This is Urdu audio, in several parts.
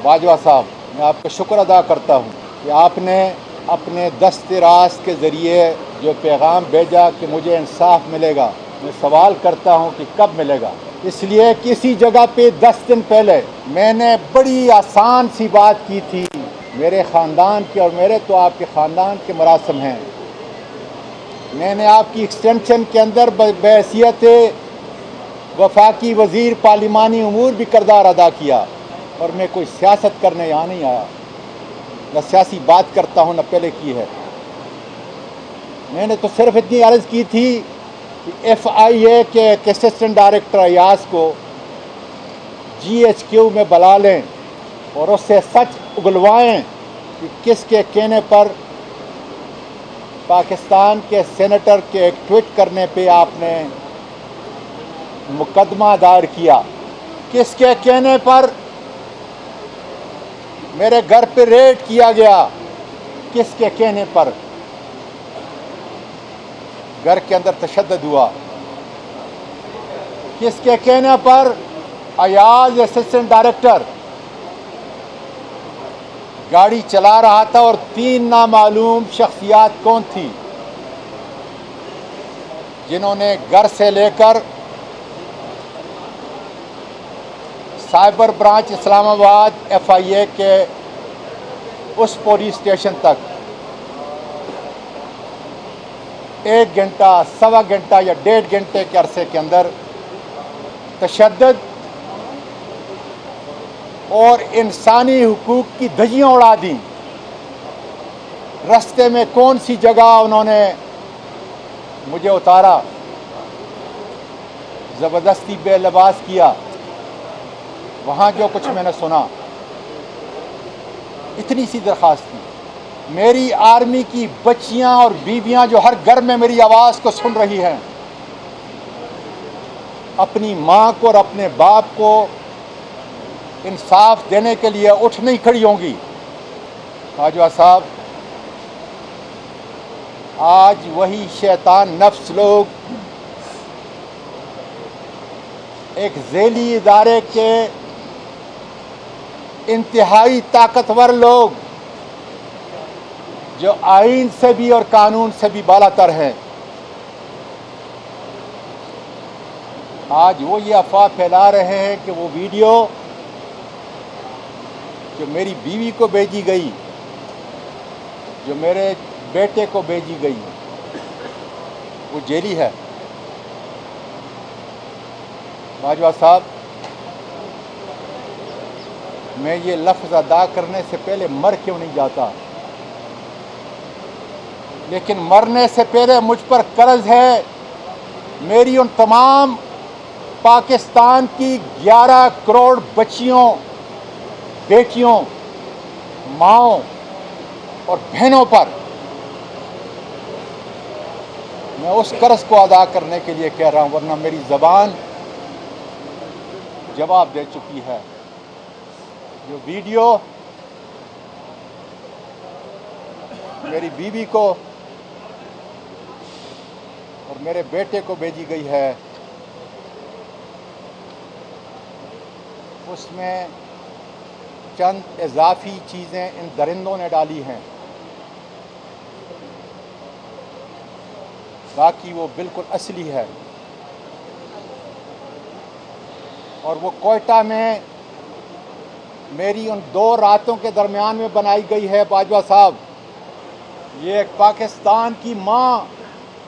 باجوہ صاحب، میں آپ کا شکر ادا کرتا ہوں کہ آپ نے اپنے دست راست کے ذریعے جو پیغام بھیجا کہ مجھے انصاف ملے گا۔ میں سوال کرتا ہوں کہ کب ملے گا؟ اس لیے کہ اسی جگہ پہ 10 دن پہلے میں نے بڑی آسان سی بات کی تھی۔ میرے خاندان کے اور میرے تو آپ کے خاندان کے مراسم ہیں۔ میں نے آپ کی ایکسٹینشن کے اندر بحیثیت وفاقی وزیر پارلیمانی امور بھی کردار ادا کیا، اور میں کوئی سیاست کرنے یہاں نہیں آیا، نہ سیاسی بات کرتا ہوں نہ پہلے کی ہے۔ میں نے تو صرف اتنی عرض کی تھی کہ ایف آئی اے کے ایک اسسٹنٹ ڈائریکٹر ایاز کو جی ایچ کیو میں بلا لیں اور اس سے سچ اگلوائیں کہ کس کے کہنے پر پاکستان کے سینیٹر کے ایک ٹویٹ کرنے پہ آپ نے مقدمہ دائر کیا، کس کے کہنے پر میرے گھر پہ ریڈ کیا گیا، کس کے کہنے پر گھر کے اندر تشدد ہوا، کس کے کہنے پر ایاز اسسٹنٹ ڈائریکٹر گاڑی چلا رہا تھا اور 3 نامعلوم شخصیات کون تھی جنہوں نے گھر سے لے کر سائبر برانچ اسلام آباد ایف آئی اے کے اس پولیس اسٹیشن تک 1 گھنٹہ، سوا گھنٹہ یا 1.5 گھنٹے کے عرصے کے اندر تشدد اور انسانی حقوق کی دھجیاں اڑا دیں۔ رستے میں کون سی جگہ انہوں نے مجھے اتارا، زبردستی بے لباس کیا، وہاں جو کچھ میں نے سنا، اتنی سی درخواست تھی۔ میری آرمی کی بچیاں اور بیویاں جو ہر گھر میں میری آواز کو سن رہی ہیں، اپنی ماں کو اور اپنے باپ کو انصاف دینے کے لیے اٹھ نہیں کھڑی ہوں گی۔ باجوہ صاحب، آج وہی شیطان نفس لوگ ایک ذیلی ادارے کے انتہائی طاقتور لوگ جو آئین سے بھی اور قانون سے بھی بالا تر ہیں، آج وہ یہ افواہ پھیلا رہے ہیں کہ وہ ویڈیو جو میری بیوی کو بھیجی گئی، جو میرے بیٹے کو بھیجی گئی، وہ جیلی ہے۔ باجوہ صاحب، میں یہ لفظ ادا کرنے سے پہلے مر کیوں نہیں جاتا، لیکن مرنے سے پہلے مجھ پر قرض ہے میری ان تمام پاکستان کی 11 کروڑ بچیوں، بیٹیوں، ماؤں اور بہنوں پر۔ میں اس قرض کو ادا کرنے کے لیے کہہ رہا ہوں، ورنہ میری زبان جواب دے چکی ہے۔ جو ویڈیو میری بیوی کو اور میرے بیٹے کو بھیجی گئی ہے، اس میں چند اضافی چیزیں ان درندوں نے ڈالی ہیں، باقی وہ بالکل اصلی ہے۔ اور وہ کوئٹہ میں میری ان 2 راتوں کے درمیان میں بنائی گئی ہے۔ باجوہ صاحب، یہ ایک پاکستان کی ماں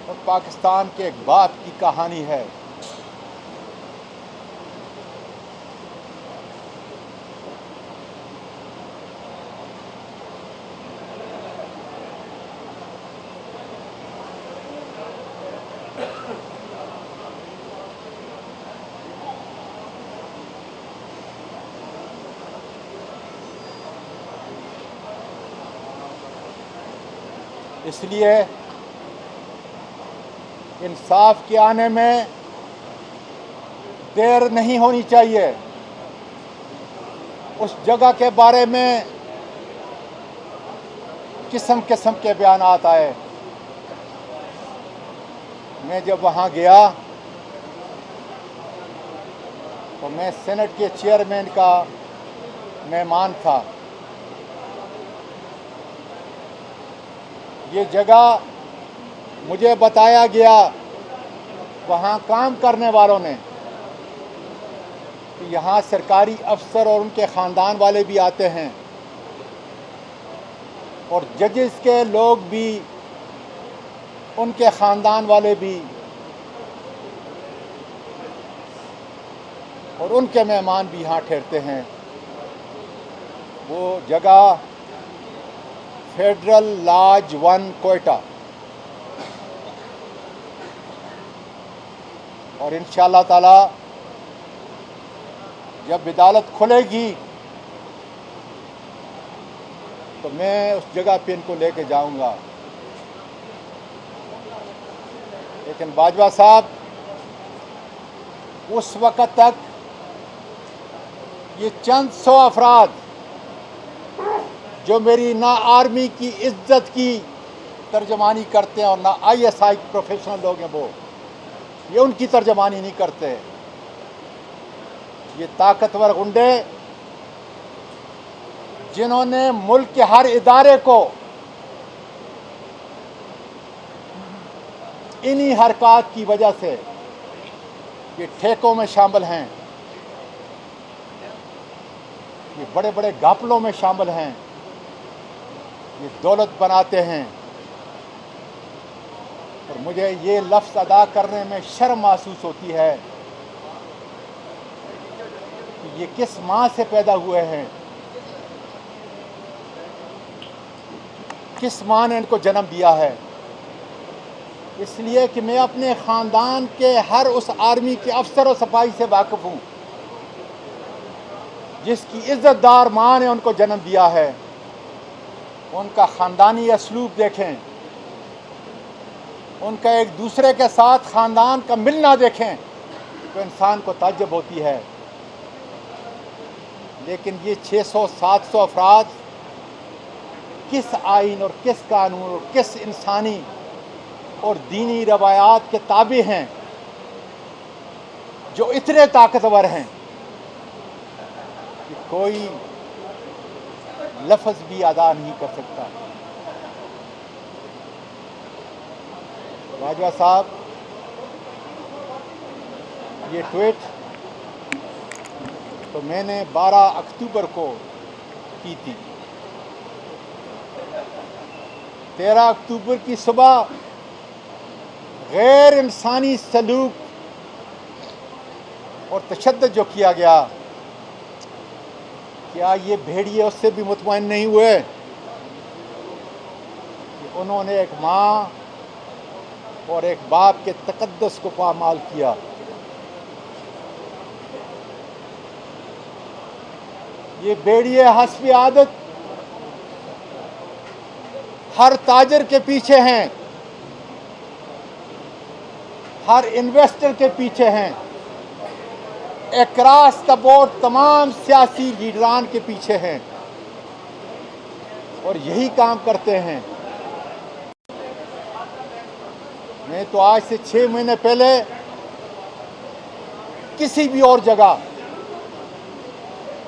اور پاکستان کے ایک باپ کی کہانی ہے۔ اس لیے انصاف کے آنے میں دیر نہیں ہونی چاہیے۔ اس جگہ کے بارے میں قسم قسم کے بیانات آئے۔ میں جب وہاں گیا تو میں سینٹ کے چیئرمین کا مہمان تھا. یہ جگہ مجھے بتایا گیا وہاں کام کرنے والوں نے کہ یہاں سرکاری افسر اور ان کے خاندان والے بھی آتے ہیں اور ججز کے لوگ بھی، ان کے خاندان والے بھی، اور ان کے مہمان بھی یہاں ٹھہرتے ہیں. وہ جگہ فیڈرل لاج 1 کوئٹہ. اور انشاءاللہ تعالی جب عدالت کھلے گی تو میں اس جگہ پہ ان کو لے کے جاؤں گا. لیکن باجوہ صاحب، اس وقت تک یہ چند 100 افراد جو میری نہ آرمی کی عزت کی ترجمانی کرتے ہیں اور نہ ISI پروفیشنل لوگ ہیں، وہ یہ ان کی ترجمانی نہیں کرتے. یہ طاقتور غنڈے جنہوں نے ملک کے ہر ادارے کو انہی حرکات کی وجہ سے، یہ ٹھیکوں میں شامل ہیں، یہ بڑے بڑے گھپلوں میں شامل ہیں، یہ دولت بناتے ہیں. اور مجھے یہ لفظ ادا کرنے میں شرم محسوس ہوتی ہے کہ یہ کس ماں سے پیدا ہوئے ہیں، کس ماں نے ان کو جنم دیا ہے. اس لیے کہ میں اپنے خاندان کے ہر اس آرمی کے افسر و سپاہی سے واقف ہوں جس کی عزت دار ماں نے ان کو جنم دیا ہے. ان کا خاندانی اسلوب دیکھیں، ان کا ایک دوسرے کے ساتھ خاندان کا ملنا دیکھیں تو انسان کو تعجب ہوتی ہے. لیکن یہ 600-700 افراد کس آئین اور کس قانون اور کس انسانی اور دینی روایات کے تابع ہیں جو اتنے طاقتور ہیں کہ کوئی لفظ بھی ادا نہیں کر سکتا. باجوہ صاحب، یہ ٹویٹ تو میں نے 12 اکتوبر کو کی تھی. 13 اکتوبر کی صبح غیر انسانی سلوک اور تشدد جو کیا گیا، کیا یہ بھیڑیے اس سے بھی مطمئن نہیں ہوئے کہ انہوں نے ایک ماں اور ایک باپ کے تقدس کو پامال کیا؟ یہ بھیڑیے حسب عادت ہر تاجر کے پیچھے ہیں، ہر انویسٹر کے پیچھے ہیں، اکراس دا بورڈ تمام سیاسی لیڈران کے پیچھے ہیں اور یہی کام کرتے ہیں. میں تو آج سے 6 مہینے پہلے کسی بھی اور جگہ،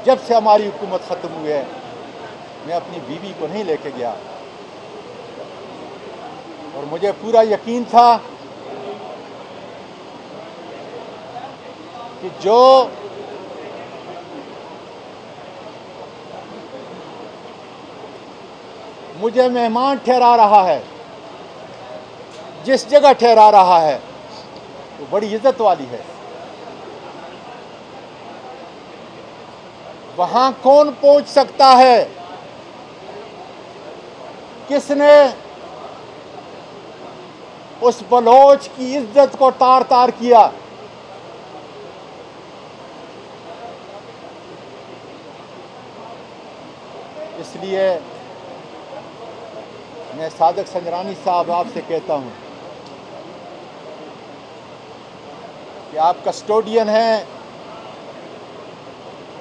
جب سے ہماری حکومت ختم ہوئی ہے، میں اپنی بیوی کو نہیں لے کے گیا. اور مجھے پورا یقین تھا کہ جو مجھے مہمان ٹھہرا رہا ہے، جس جگہ ٹھہرا رہا ہے، وہ بڑی عزت والی ہے. وہاں کون پہنچ سکتا ہے؟ کس نے اس بلوچ کی عزت کو تار تار کیا؟ اس لیے میں صادق سنجرانی صاحب آپ سے کہتا ہوں کہ آپ کسٹوڈین ہیں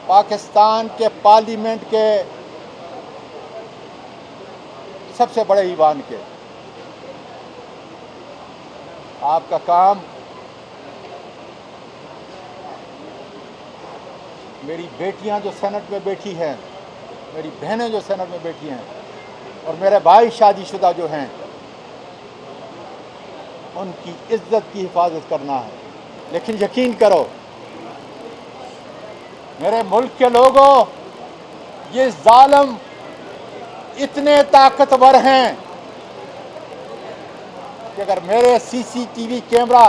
پاکستان کے پارلیمنٹ کے سب سے بڑے ایوان کے. آپ کا کام میری بیٹیاں جو سینٹ میں بیٹھی ہیں، میری بہنیں جو سینٹ میں بیٹھی ہیں، اور میرے بھائی شادی شدہ جو ہیں، ان کی عزت کی حفاظت کرنا ہے۔ لیکن یقین کرو میرے ملک کے لوگوں، یہ ظالم اتنے طاقتور ہیں کہ اگر میرے سی سی ٹی وی کیمرہ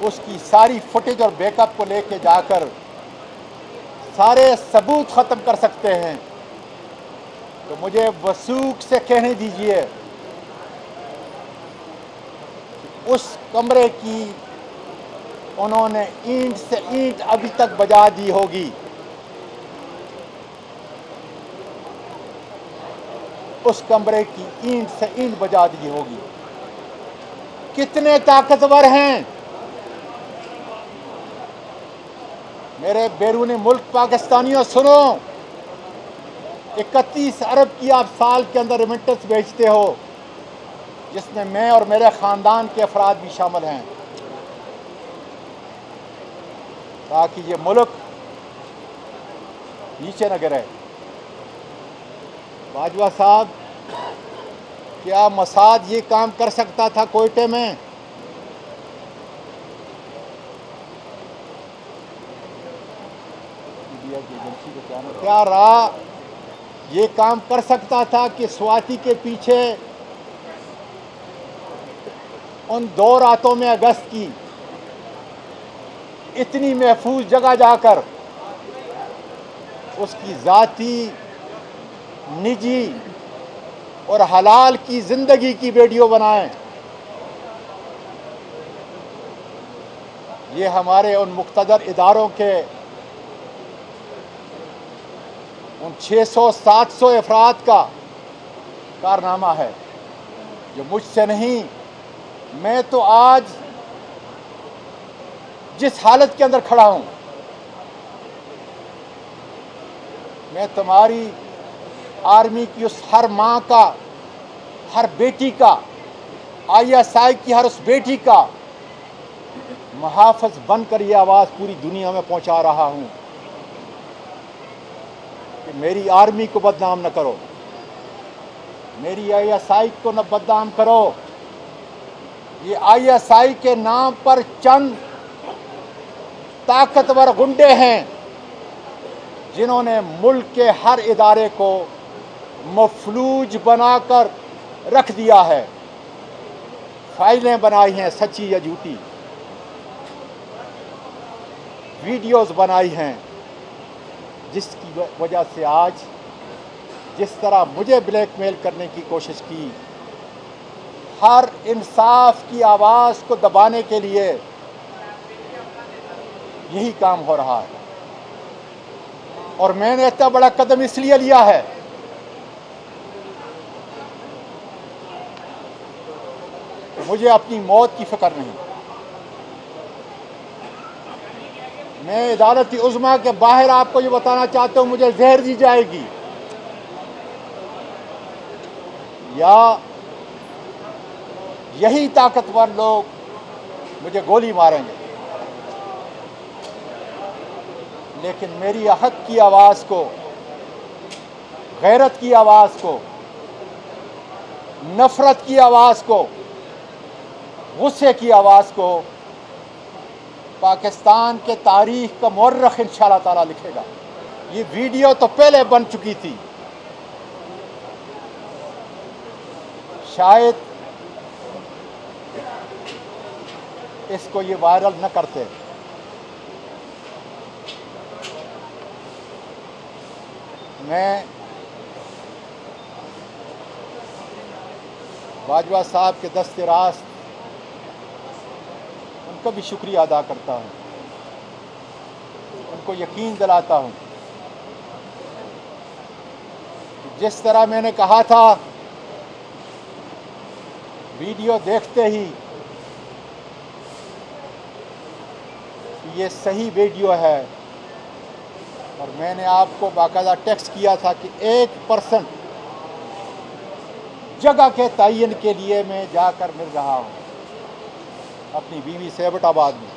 اس کی ساری فوٹیج اور بیک اپ کو لے کے جا کر سارے ثبوت ختم کر سکتے ہیں، تو مجھے وثوق سے کہنے دیجئے اس کمرے کی انہوں نے اینٹ سے اینٹ ابھی تک بجا دی ہوگی، اس کمرے کی اینٹ سے اینٹ بجا دی ہوگی۔ کتنے طاقتور ہیں میرے بیرون ملک پاکستانیوں، سنو، 31 ارب کی آپ سال کے اندر ریمیٹنس بھیجتے ہو، جس میں میں اور میرے خاندان کے افراد بھی شامل ہیں، تاکہ یہ ملک نیچے نہ گرے۔ باجوہ صاحب، کیا موساد یہ کام کر سکتا تھا کوئٹے میں؟ کیا رہا یہ کام کر سکتا تھا کہ سواتی کے پیچھے ان 2 راتوں میں اگست کی اتنی محفوظ جگہ جا کر اس کی ذاتی، نجی اور حلال کی زندگی کی ویڈیو بنائیں؟ یہ ہمارے ان مقتدر اداروں کے ان 600-700 افراد کا کارنامہ ہے، جو مجھ سے نہیں۔ میں تو آج جس حالت کے اندر کھڑا ہوں، میں تمہاری آرمی کی اس ہر ماں کا، ہر بیٹی کا، ISI کی ہر اس بیٹی کا محافظ بن کر یہ آواز پوری دنیا میں پہنچا رہا ہوں کہ میری آرمی کو بدنام نہ کرو، میری ISI کو نہ بدنام کرو۔ یہ ISI کے نام پر چند طاقتور گنڈے ہیں جنہوں نے ملک کے ہر ادارے کو مفلوج بنا کر رکھ دیا ہے، فائلیں بنائی ہیں سچی یا جھوٹی، ویڈیوز بنائی ہیں، جس کی وجہ سے آج جس طرح مجھے بلیک میل کرنے کی کوشش کی، ہر انصاف کی آواز کو دبانے کے لیے یہی کام ہو رہا ہے۔ اور میں نے اتنا بڑا قدم اس لیے لیا ہے کہ مجھے اپنی موت کی فکر نہیں۔ میں عدالت عظمیٰ کے باہر آپ کو یہ بتانا چاہتا ہوں، مجھے زہر دی جائے گی یا یہی طاقتور لوگ مجھے گولی ماریں گے، لیکن میری حق کی آواز کو، غیرت کی آواز کو، نفرت کی آواز کو، غصے کی آواز کو پاکستان کے تاریخ کا مورخ انشاءاللہ تعالیٰ لکھے گا۔ یہ ویڈیو تو پہلے بن چکی تھی، شاید اس کو یہ وائرل نہ کرتے۔ میں باجوہ صاحب کے دست راست ان کا بھی شکریہ ادا کرتا ہوں، ان کو یقین دلاتا ہوں کہ جس طرح میں نے کہا تھا ویڈیو دیکھتے ہی کہ یہ صحیح ویڈیو ہے، اور میں نے آپ کو باقاعدہ ٹیکسٹ کیا تھا کہ 1% جگہ کے تعین کے لیے میں جا کر مل رہا ہوں اپنی بیوی سے ایبٹ آباد میں۔